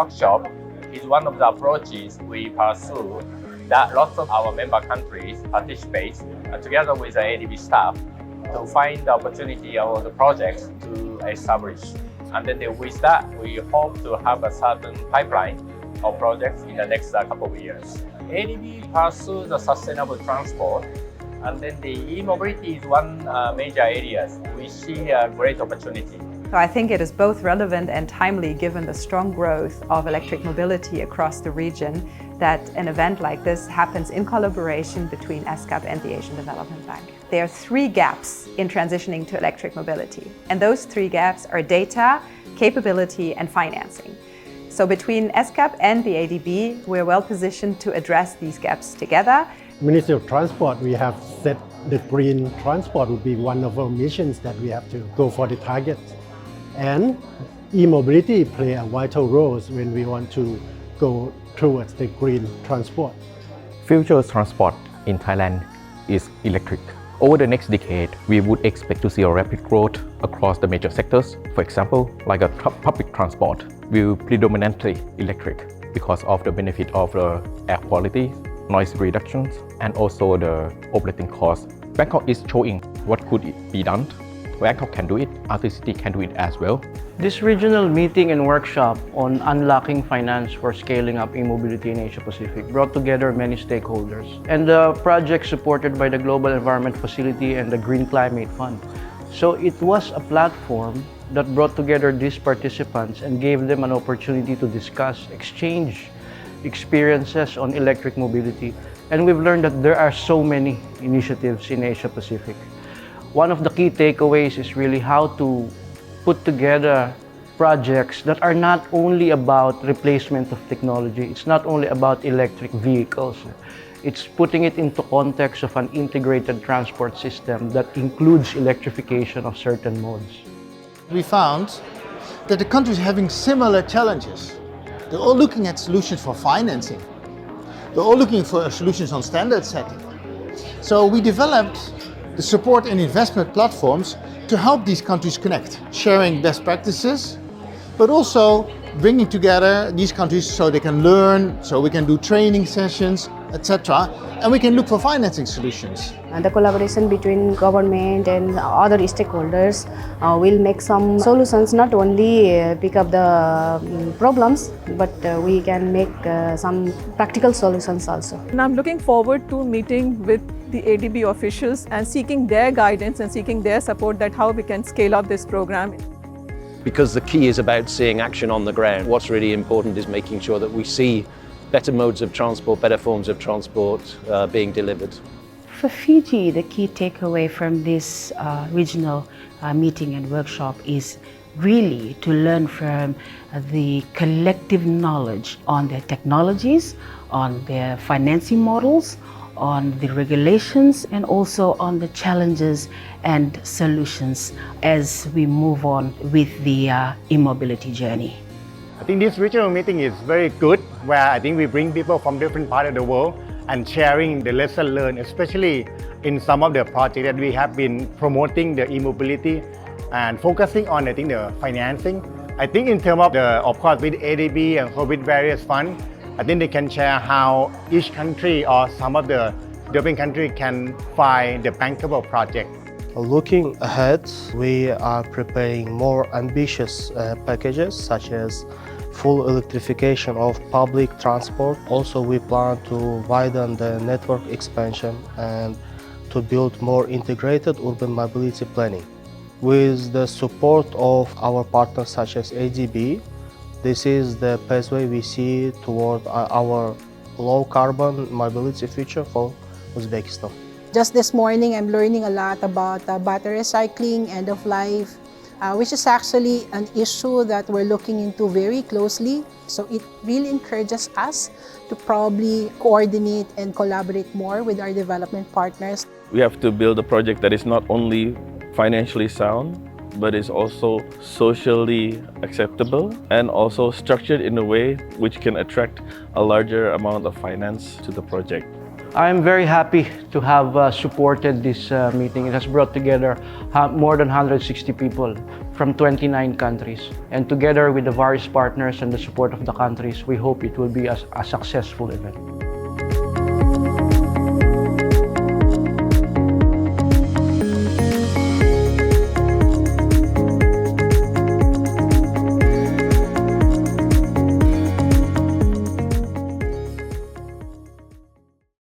workshop is one of the approaches we pursue that lots of our member countries participate together with the ADB staff to find the opportunity or the projects to establish. And then with that, we hope to have a certain pipeline of projects in the next couple of years. ADB pursues the sustainable transport, and then the e-mobility is one major area. We see a great opportunity. So I think it is both relevant and timely given the strong growth of electric mobility across the region that an event like this happens in collaboration between ESCAP and the Asian Development Bank. There are 3 gaps in transitioning to electric mobility, and those 3 gaps are data, capability, and financing. So between ESCAP and the ADB, we're well positioned to address these gaps together. Ministry of Transport, we have set the green transport would be one of our missions that we have to go for the target. And e-mobility play a vital role when we want to go towards the green transport. Future transport in Thailand is electric. Over the next decade, we would expect to see a rapid growth across the major sectors. For example, like a public transport will predominantly electric because of the benefit of the air quality, noise reductions, and also the operating costs. Bangkok is showing what could be done. Bangkok can do it, other cities can do it as well. This regional meeting and workshop on unlocking finance for scaling up e-mobility in Asia Pacific brought together many stakeholders, and the project supported by the Global Environment Facility and the Green Climate Fund. So it was a platform that brought together these participants and gave them an opportunity to discuss, exchange experiences on electric mobility. And we've learned that there are so many initiatives in Asia Pacific. One of the key takeaways is really how to put together projects that are not only about replacement of technology, it's not only about electric vehicles, it's putting it into context of an integrated transport system that includes electrification of certain modes. We found that the countries having similar challenges. They're all looking at solutions for financing. They're all looking for solutions on standard setting. So we developed the support and investment platforms to help these countries connect, sharing best practices, but also bringing together these countries so they can learn, so we can do training sessions, etc. And we can look for financing solutions. The collaboration between government and other stakeholders will make some solutions, not only pick up the problems, but we can make some practical solutions also. And I'm looking forward to meeting with the ADB officials and seeking their guidance and seeking their support that how we can scale up this program. Because the key is about seeing action on the ground. What's really important is making sure that we see better modes of transport, better forms of transport being delivered. For Fiji, the key takeaway from this regional meeting and workshop is really to learn from the collective knowledge on their technologies, on their financing models, on the regulations, and also on the challenges and solutions as we move on with the e-mobility journey. I think this regional meeting is very good, where I think we bring people from different parts of the world and sharing the lesson learned, especially in some of the projects that we have been promoting the e-mobility and focusing on, I think, the financing. I think in terms of course, with ADB and with various funds, I think they can share how each country or some of the developing country can find the bankable project. Looking ahead, we are preparing more ambitious packages such as full electrification of public transport. Also, we plan to widen the network expansion and to build more integrated urban mobility planning. With the support of our partners such as ADB, this is the pathway we see toward our low-carbon mobility future for Uzbekistan. Just this morning, I'm learning a lot about battery recycling, end of life, which is actually an issue that we're looking into very closely. So it really encourages us to probably coordinate and collaborate more with our development partners. We have to build a project that is not only financially sound, but is also socially acceptable and also structured in a way which can attract a larger amount of finance to the project. I'm very happy to have supported this meeting. It has brought together more than 160 people from 29 countries. And together with the various partners and the support of the countries, we hope it will be a successful event.